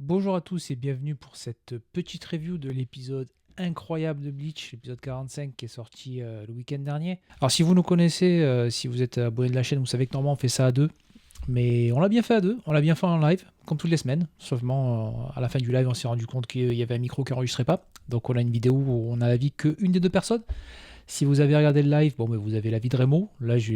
Bonjour à tous et bienvenue pour cette petite review de l'épisode incroyable de Bleach, l'épisode 45 qui est sorti le week-end dernier. Alors si vous nous connaissez, si vous êtes abonné de la chaîne, vous savez que normalement on fait ça à deux. Mais on l'a bien fait à deux, on l'a bien fait en live, comme toutes les semaines. Seulement à la fin du live on s'est rendu compte qu'il y avait un micro qui n'enregistrait pas. Donc on a une vidéo où on a l'avis qu'une des deux personnes. Si vous avez regardé le live, bon, ben, vous avez l'avis de Remo. Là je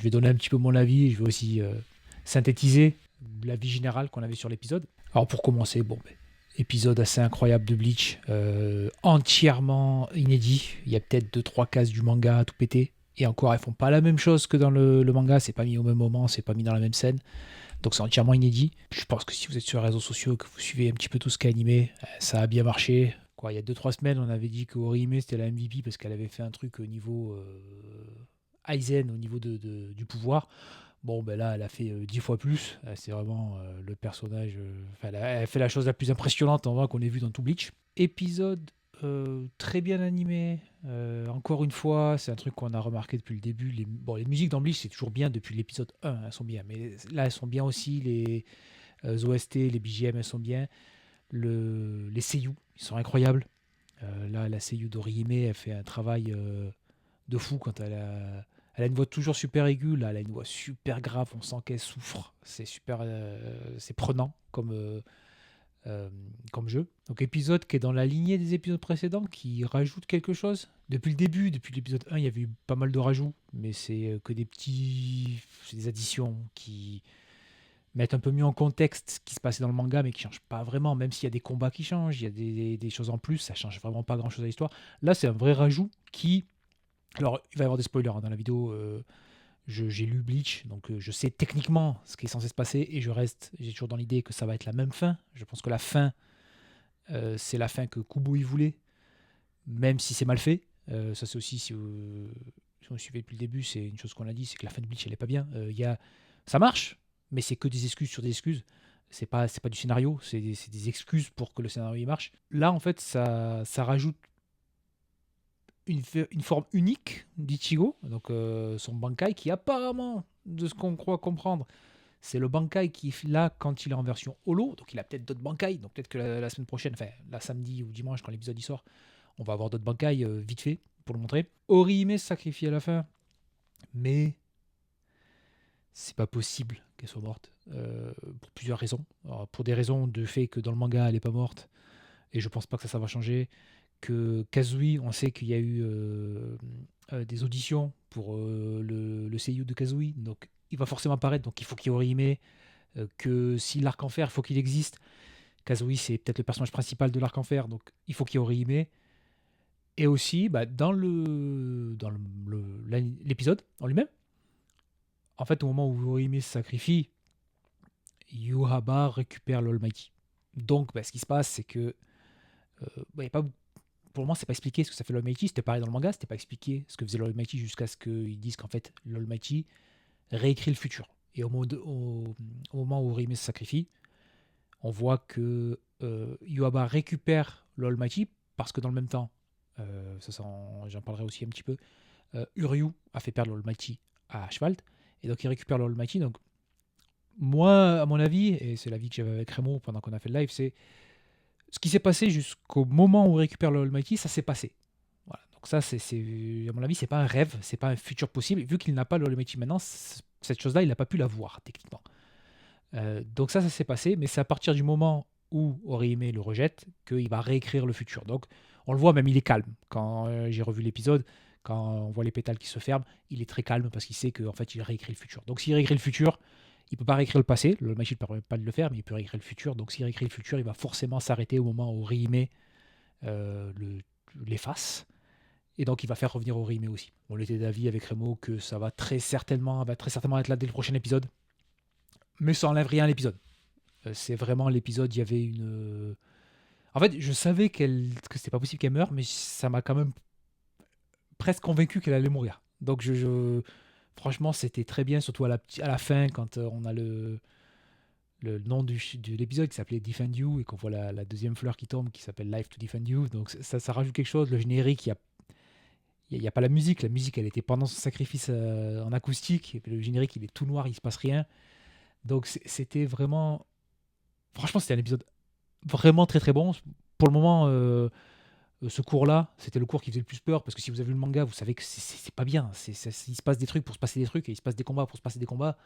vais donner un petit peu mon avis et je vais aussi synthétiser l'avis général qu'on avait sur l'épisode. Alors pour commencer, bon, ben, épisode assez incroyable de Bleach, entièrement inédit. Il y a peut-être deux trois cases du manga à tout péter. Et encore, elles font pas la même chose que dans le manga, c'est pas mis au même moment, c'est pas mis dans la même scène. Donc c'est entièrement inédit. Je pense que si vous êtes sur les réseaux sociaux, que vous suivez un petit peu tout ce qui est animé, ça a bien marché. Quoi, il y a deux trois semaines, on avait dit que Orihime c'était la MVP parce qu'elle avait fait un truc au niveau Aizen, au niveau du pouvoir. Bon, ben là, elle a fait 10 fois plus. C'est vraiment le personnage. Enfin, elle fait la chose la plus impressionnante en vrai qu'on ait vu dans tout Bleach. Épisode très bien animé. Encore une fois, c'est un truc qu'on a remarqué depuis le début. Les musiques dans Bleach, c'est toujours bien depuis l'épisode 1. Elles sont bien. Mais là, elles sont bien aussi. Les OST, les BGM, elles sont bien. Les seiyuu, ils sont incroyables. Là, la seiyuu d'Orihime, elle fait un travail de fou quand elle a une voix toujours super aiguë, là, elle a une voix super grave, on sent qu'elle souffre. C'est super, c'est prenant euh, comme jeu. Donc épisode qui est dans la lignée des épisodes précédents, qui rajoute quelque chose. Depuis le début, depuis l'épisode 1, il y avait eu pas mal de rajouts, mais c'est que c'est des additions qui mettent un peu mieux en contexte ce qui se passait dans le manga, mais qui changent pas vraiment, même s'il y a des combats qui changent, il y a des choses en plus, ça change vraiment pas grand chose à l'histoire. Là, c'est un vrai rajout qui. Alors, il va y avoir des spoilers hein, dans la vidéo. J'ai lu Bleach, donc je sais techniquement ce qui est censé se passer et j'ai toujours dans l'idée que ça va être la même fin. Je pense que la fin, c'est la fin que Kubo y voulait, même si c'est mal fait. Ça, c'est aussi, si on suivait depuis le début, c'est une chose qu'on a dit, c'est que la fin de Bleach, elle est pas bien. Ça marche, mais c'est que des excuses sur des excuses. C'est pas du scénario, c'est des excuses pour que le scénario il marche. Là, en fait, ça rajoute une forme unique d'Ichigo, donc son Bankai, qui apparemment, de ce qu'on croit comprendre, c'est le Bankai qui est là quand il est en version holo, donc il a peut-être d'autres Bankai, donc peut-être que la semaine prochaine, enfin la samedi ou dimanche quand l'épisode y sort, on va avoir d'autres Bankai vite fait pour le montrer. Orihime se sacrifie à la fin, mais c'est pas possible qu'elle soit morte pour plusieurs raisons. Alors, pour des raisons de fait que dans le manga elle est pas morte, et je pense pas que ça va changer. Que Kazooie, on sait qu'il y a eu des auditions pour le seiyuu de Kazooie, donc il va forcément apparaître, donc il faut qu'il y ait Orihime, que si l'arc en fer, il faut qu'il existe. Kazooie, c'est peut-être le personnage principal de l'arc en fer, donc il faut qu'il y ait Orihime. Et aussi, bah, l'épisode en lui-même, en fait, au moment où Orihime se sacrifie, Yuhaba récupère l'Almighty. Donc, bah, ce qui se passe, c'est que bah, y a pas pour le moment, c'est pas expliqué ce que ça fait l'Almighty. C'était pareil dans le manga, c'était pas expliqué ce que faisait l'Almighty jusqu'à ce qu'ils disent qu'en fait, l'Almighty réécrit le futur. Et au moment où Rime se sacrifie, on voit que Yuaba récupère l'Almighty parce que dans le même temps, j'en parlerai aussi un petit peu, Uryu a fait perdre l'Almighty à Ashfalt. Et donc il récupère l'Almighty. Donc moi, à mon avis, et c'est l'avis que j'avais avec Remo pendant qu'on a fait le live, c'est ce qui s'est passé jusqu'au moment où on récupère l'Almighty, ça s'est passé. Voilà. Donc ça, à mon avis, c'est pas un rêve, c'est pas un futur possible. Vu qu'il n'a pas l'Almighty maintenant, cette chose-là, il n'a pas pu la voir techniquement. Donc ça s'est passé, mais c'est à partir du moment où Orihime le rejette qu'il va réécrire le futur. Donc on le voit, même il est calme. Quand j'ai revu l'épisode, quand on voit les pétales qui se ferment, il est très calme parce qu'il sait qu'en fait il réécrit le futur. Donc s'il réécrit le futur, il peut pas réécrire le passé, le Magic ne permet pas de le faire, mais il peut réécrire le futur. Donc s'il réécrit le futur, il va forcément s'arrêter au moment où Orihime euh, le- l'efface. Et donc il va faire revenir Orihime aussi. On était d'avis avec Remo que ça va très certainement être là dès le prochain épisode. Mais ça enlève rien à l'épisode. C'est vraiment l'épisode, il y avait une. En fait, je savais que c'était pas possible qu'elle meure, mais ça m'a quand même presque convaincu qu'elle allait mourir. Donc franchement, c'était très bien, surtout à la fin, quand on a le nom de l'épisode qui s'appelait Defend You et qu'on voit la deuxième fleur qui tombe qui s'appelle Life to Defend You. Donc ça rajoute quelque chose. Le générique, il y a pas la musique. La musique, elle était pendant son sacrifice en acoustique. Et puis le générique, il est tout noir, il se passe rien. Donc c'était vraiment. Franchement, c'était un épisode vraiment très très bon. Pour le moment, ce cours-là, c'était le cours qui faisait le plus peur, parce que si vous avez vu le manga, vous savez que c'est pas bien. Il se passe des trucs pour se passer des trucs, et il se passe des combats pour se passer des combats.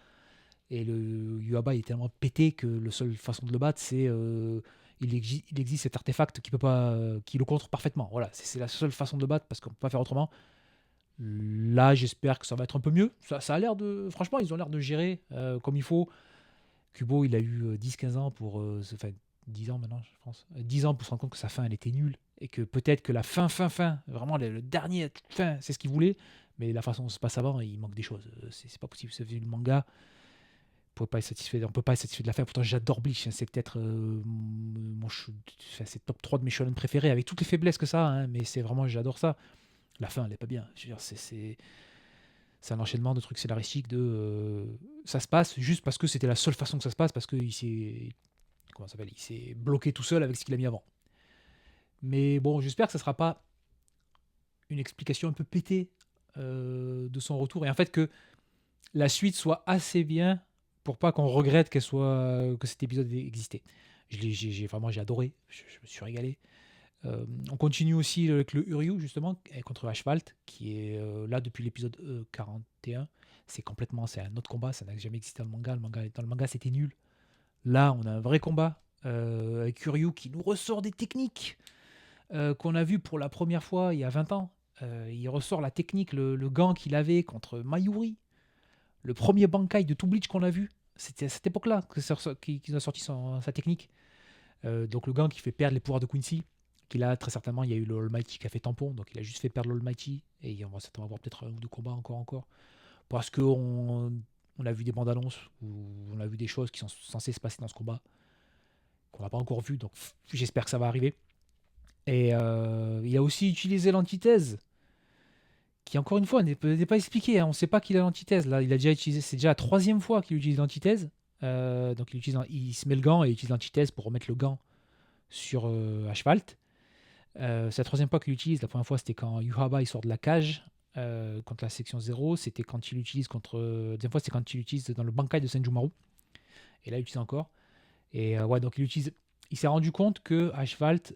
Et le Yuaba est tellement pété que la seule façon de le battre, c'est il existe cet artefact qui peut pas, qui le contre parfaitement. Voilà, c'est la seule façon de le battre parce qu'on peut pas faire autrement. Là, j'espère que ça va être un peu mieux. Ça a l'air de, franchement, ils ont l'air de gérer comme il faut. Kubo, il a eu 10-15 ans pour, enfin 10 ans maintenant, je pense, 10 ans pour se rendre compte que sa fin, elle était nulle et que peut-être que la fin, vraiment le dernier fin, c'est ce qu'il voulait. Mais la façon dont ça se passe avant, il manque des choses. C'est pas possible. C'est le manga. On peut pas être satisfait de la fin. Pourtant, j'adore Bleach, hein. C'est peut-être enfin, c'est top 3 de mes shonen préférés, avec toutes les faiblesses que ça a, hein, mais c'est vraiment, j'adore ça. La fin, elle est pas bien. Je veux dire, c'est un enchaînement de trucs scénaristiques. Ça se passe juste parce que c'était la seule façon que ça se passe, parce qu'il s'est. Comment ça s'appelle, il s'est bloqué tout seul avec ce qu'il a mis avant. Mais bon, j'espère que ça sera pas une explication un peu pétée de son retour. Et en fait, que la suite soit assez bien pour pas qu'on regrette que cet épisode ait existé. Vraiment, j'ai adoré, je me suis régalé. On continue aussi avec le Uryu, justement, contre Ashfalt, qui est là depuis l'épisode 41. C'est un autre combat, ça n'a jamais existé dans le manga. Dans le manga, c'était nul. Là, on a un vrai combat avec Uryu qui nous ressort des techniques qu'on a vues pour la première fois il y a 20 ans. Il ressort la technique, le gant qu'il avait contre Mayuri. Le premier Bankai de tout Bleach qu'on a vu, c'était à cette époque-là qu'il a sorti sa technique. Donc le gant qui fait perdre les pouvoirs de Quincy, qu'il a très certainement, il y a eu le Almighty qui a fait tampon, donc il a juste fait perdre l'Almighty, et on va certainement avoir peut-être un ou deux combats encore. Parce qu'on on a vu des bandes annonces, où on a vu des choses qui sont censées se passer dans ce combat, qu'on n'a pas encore vu, donc j'espère que ça va arriver. Et il a aussi utilisé l'antithèse, qui encore une fois n'est pas expliqué, hein. On ne sait pas qu'il a l'antithèse. Là, il a déjà utilisé, c'est déjà la troisième fois qu'il utilise l'antithèse. Donc il se met le gant et il utilise l'antithèse pour remettre le gant sur Ashfalt. C'est la troisième fois qu'il l'utilise. La première fois, c'était quand Yuhaba il sort de la cage contre la section 0. C'était quand il l'utilise contre. La deuxième fois, c'était quand il l'utilise dans le Bankai de Senjumaru. Et là, il l'utilise encore. Et ouais, donc il s'est rendu compte que Ashfalt,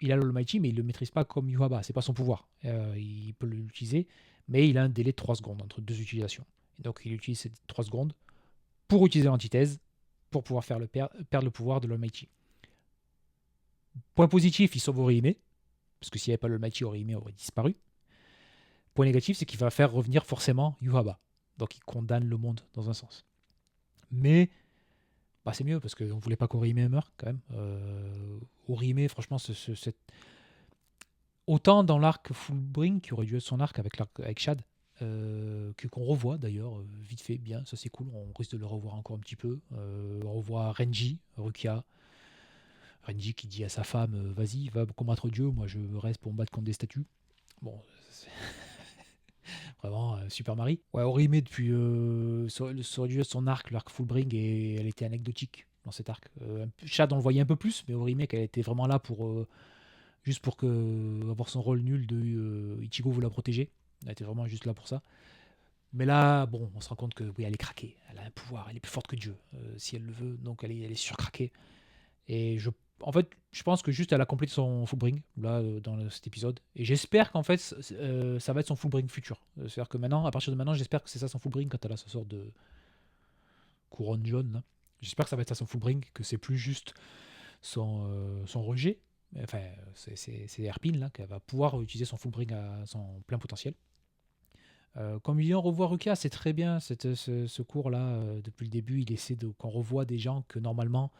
il a l'Almighty, mais il ne le maîtrise pas comme Yuhaba. C'est pas son pouvoir. Il peut l'utiliser, mais il a un délai de 3 secondes entre deux utilisations. Et donc, il utilise ces 3 secondes pour utiliser l'antithèse, pour pouvoir faire perdre le pouvoir de l'Almighty. Point positif, il sauve Orihime, parce que s'il n'y avait pas l'Almighty, Orihime aurait disparu. Point négatif, c'est qu'il va faire revenir forcément Yuhaba. Donc, il condamne le monde dans un sens. Mais bah, c'est mieux parce qu'on ne voulait pas qu'Orihime meure quand même. Orihime, franchement, autant dans l'arc Fullbring, qui aurait dû être son arc avec Shad, qu'on revoit d'ailleurs, vite fait, bien, ça c'est cool. On risque de le revoir encore un petit peu. On revoit Renji, Rukia. Renji qui dit à sa femme vas-y, va combattre Dieu, moi je reste pour me battre contre des statues. Bon, c'est vraiment Super Marie. Ouais, Orihime, depuis ça aurait dû être son arc, l'arc Fullbring, et elle était anecdotique dans cet arc. Chad, on le voyait un peu plus, mais Orihime, elle était vraiment là pour juste pour avoir son rôle nul de Ichigo veut la protéger. Elle était vraiment juste là pour ça. Mais là, bon, on se rend compte que oui, elle est craquée. Elle a un pouvoir, elle est plus forte que Dieu, si elle le veut. Donc elle est surcraquée. Et en fait, je pense que juste elle a complété son Fullbring là dans cet épisode. Et j'espère qu'en fait, ça va être son Fullbring futur. C'est-à-dire que maintenant, à partir de maintenant, j'espère que c'est ça son Fullbring quand elle a sa sorte de couronne jaune, là. J'espère que ça va être ça son Fullbring, que c'est plus juste son rejet. Enfin, c'est Erpin là qu'elle va pouvoir utiliser son Fullbring à son plein potentiel. Comme il dit, on revoit Rukia, c'est très bien ce cours-là. Depuis le début, il essaie qu'on revoie des gens que normalement,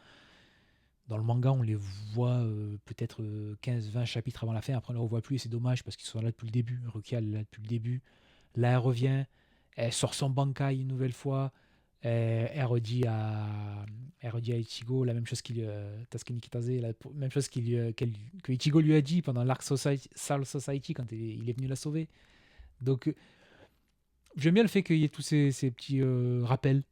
dans le manga, on les voit peut-être 15-20 chapitres avant la fin. Après, on ne les revoit plus et c'est dommage parce qu'ils sont là depuis le début. Rukia, elle est là depuis le début. Là, elle revient, elle sort son Bankai une nouvelle fois. Elle redit à Ichigo la même chose Tasukini Kitase, la même chose que Ichigo lui a dit pendant l'Arc Soul Society quand il est venu la sauver. Donc, j'aime bien le fait qu'il y ait tous ces petits rappels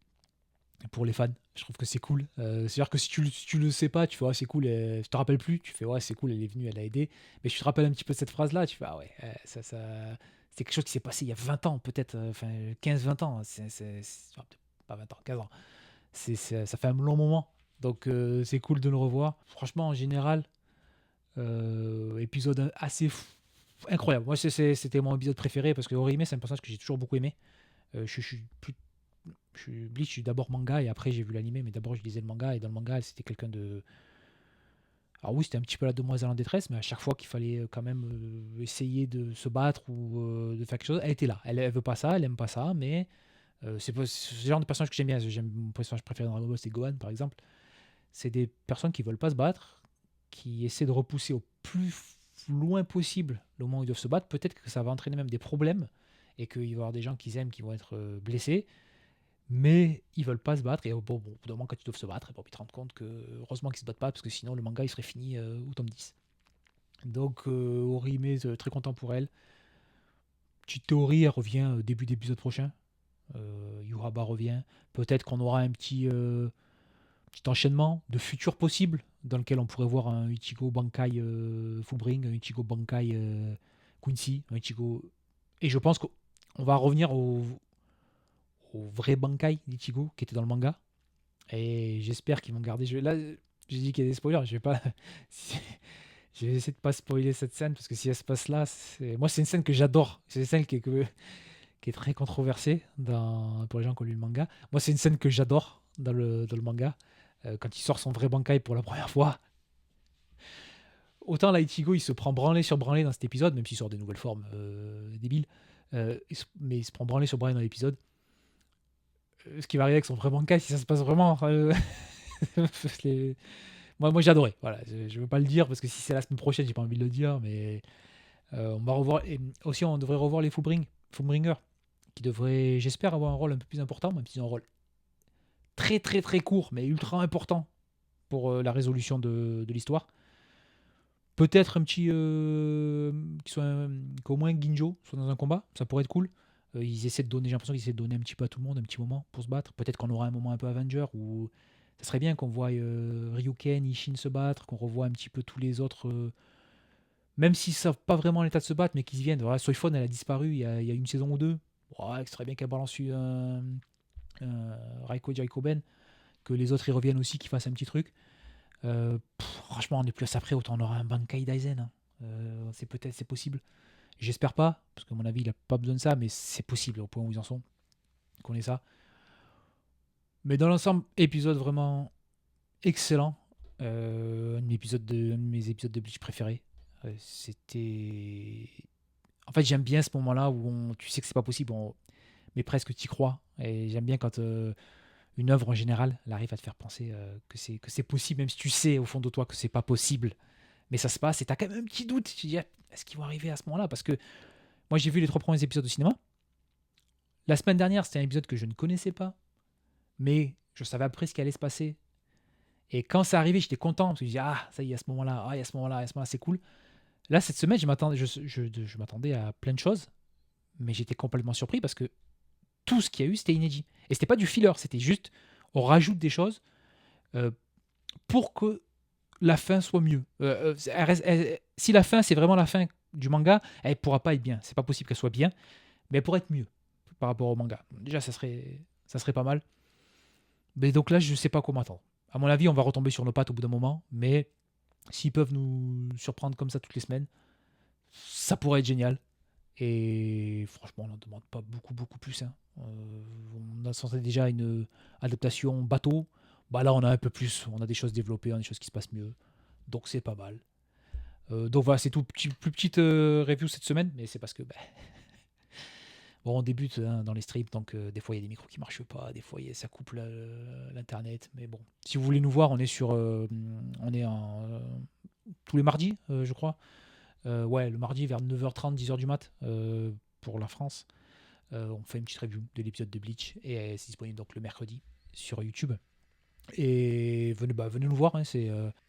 pour les fans. Je trouve que c'est cool. C'est-à-dire que si tu le sais pas, tu fais ouais, c'est cool. Tu te rappelles plus, tu fais ouais, c'est cool, elle est venue, elle a aidé. Mais si tu te rappelles un petit peu de cette phrase-là, tu fais ah ouais, c'est quelque chose qui s'est passé il y a 20 ans, peut-être, enfin 15-20 ans. Pas 20 ans, 15 ans. Ça fait un long moment. Donc c'est cool de le revoir. Franchement, en général, épisode assez incroyable. Moi, c'était mon épisode préféré parce que Orihime, c'est un personnage que j'ai toujours beaucoup aimé. Bleach, je suis d'abord manga et après j'ai vu l'anime, mais d'abord je lisais le manga et dans le manga, c'était quelqu'un de. Alors oui, c'était un petit peu la demoiselle en détresse, mais à chaque fois qu'il fallait quand même essayer de se battre ou de faire quelque chose, elle était là. Elle veut pas ça, elle aime pas ça, mais c'est ce genre de personnage que j'aime bien. Mon personnage préféré dans Dragon Ball, c'est Gohan, par exemple. C'est des personnes qui veulent pas se battre, qui essaient de repousser au plus loin possible le moment où ils doivent se battre. Peut-être que ça va entraîner même des problèmes et qu'il va y avoir des gens qu'ils aiment qui vont être blessés, mais ils veulent pas se battre. Et bon, au bout d'un moment, quand ils doivent se battre, et bon, ils te rendent compte que heureusement qu'ils se battent pas parce que sinon le manga il serait fini au tome 10. Donc Orihime, très content pour elle. Petite théorie, elle revient début d'épisode prochain. Yuraba revient. Peut-être qu'on aura un petit enchaînement de futurs possibles dans lequel on pourrait voir un Ichigo Bankai Fullbring, un Ichigo Bankai Quincy, un Ichigo. Et je pense qu'on va revenir au vrai Bankai d'Ichigo qui était dans le manga. Et j'espère qu'ils vont garder. Là, j'ai dit qu'il y a des spoilers. Je vais pas. Je vais essayer de pas spoiler cette scène parce que si elle se passe là, moi c'est une scène que j'adore. C'est une scène qui est très controversée pour les gens qui ont lu le manga. Moi, c'est une scène que j'adore dans le manga. Quand il sort son vrai Bankai pour la première fois. Autant là, Ichigo, il se prend branlé sur branlé dans cet épisode, même s'il sort des nouvelles formes débiles. Mais il se prend branlé sur branlé dans l'épisode. Ce qui va arriver avec son vrai Bankai, si ça se passe vraiment. les- moi j'ai adoré. Voilà, je veux pas le dire parce que si c'est la semaine prochaine, j'ai pas envie de le dire, mais on va revoir. Et aussi, on devrait revoir les Fullbringers, qui devraient, j'espère, avoir un rôle un peu plus important, même s'ils ont un rôle très très très court, mais ultra important pour la résolution de l'histoire. Peut-être un petit. Qu'au moins Ginjo soit dans un combat, ça pourrait être cool. Ils essaient de donner, j'ai l'impression qu'ils essaient de donner un petit peu à tout le monde, un petit moment pour se battre. Peut-être qu'on aura un moment un peu Avenger où ça serait bien qu'on voit Ryuken, Ishin se battre, qu'on revoie un petit peu tous les autres. Même s'ils savent pas vraiment l'état de se battre, mais qu'ils y viennent. Voilà, Soifon, elle a disparu il y a une saison ou deux. Ouais, ce serait bien qu'elle balance Raiko Jaikoben, que les autres y reviennent aussi, qu'ils fassent un petit truc. Franchement, on est plus à ça près, autant on aura un Bankai Daizen, hein. C'est possible. J'espère pas, parce qu'à mon avis, il a pas besoin de ça, mais c'est possible au point où ils en sont. Qu'on ait ça. Mais dans l'ensemble, épisode vraiment excellent. Un de mes épisodes de Bleach préférés. C'était. En fait, j'aime bien ce moment-là où tu sais que c'est pas possible, mais presque tu y crois. Et j'aime bien quand une œuvre en général, elle arrive à te faire penser que c'est possible, même si tu sais au fond de toi que c'est pas possible. Mais ça se passe et t'as quand même un petit doute. Tu te dis, ah, est-ce qu'ils vont arriver à ce moment-là? Parce que moi, j'ai vu les 3 premiers épisodes au cinéma. La semaine dernière, c'était un épisode que je ne connaissais pas, mais je savais après ce qui allait se passer. Et quand c'est arrivé, j'étais content parce que je dis, ah, ça y est, à ce moment-là, ah, il y a ce moment-là, à ce moment-là, c'est cool. Là, cette semaine, je m'attendais à plein de choses, mais j'étais complètement surpris parce que tout ce qu'il y a eu, c'était inédit. Et c'était pas du filler, c'était juste, on rajoute des choses euh, pour que la fin soit mieux. Si la fin, c'est vraiment la fin du manga, elle pourra pas être bien. C'est pas possible qu'elle soit bien, mais elle pourrait être mieux par rapport au manga. Déjà, ça serait pas mal. Mais donc là, je sais pas comment attendre. À mon avis, on va retomber sur nos pattes au bout d'un moment, mais s'ils peuvent nous surprendre comme ça toutes les semaines, ça pourrait être génial. Et franchement, on n'en demande pas beaucoup, beaucoup plus, hein. On a censé déjà une adaptation bateau. Bah là, on a un peu plus. On a des choses développées, on a des choses qui se passent mieux. Donc c'est pas mal. Donc voilà, c'est tout. Plus petite review cette semaine, mais c'est parce que bon, on débute hein, dans les streams, donc des fois il y a des micros qui marchent pas, des fois ça coupe l'internet. Mais bon, si vous voulez nous voir, on est tous les mardis, je crois. Ouais, le mardi vers 9h30, 10h du mat pour la France. On fait une petite review de l'épisode de Bleach et c'est disponible donc le mercredi sur YouTube. Et venez nous voir, hein,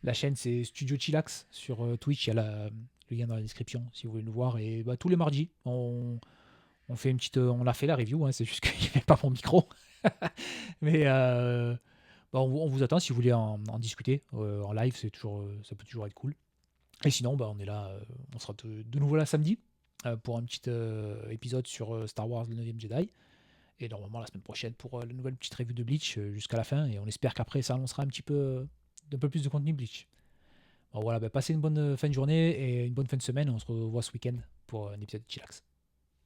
la chaîne c'est Studio Chillax sur Twitch, il y a le lien dans la description si vous voulez nous voir. Et tous les mardis, on fait on a fait la review, hein, c'est juste qu'il n'y avait pas mon micro. Mais on vous attend si vous voulez en discuter en live, ça peut toujours être cool. Et sinon, on est là, on sera de nouveau là samedi pour un petit épisode sur Star Wars le 9e Jedi. Et normalement la semaine prochaine pour la nouvelle petite review de Bleach jusqu'à la fin. Et on espère qu'après ça annoncera un peu plus de contenu Bleach. Bon, voilà, passez une bonne fin de journée et une bonne fin de semaine. On se revoit ce week-end pour un épisode de Chillax.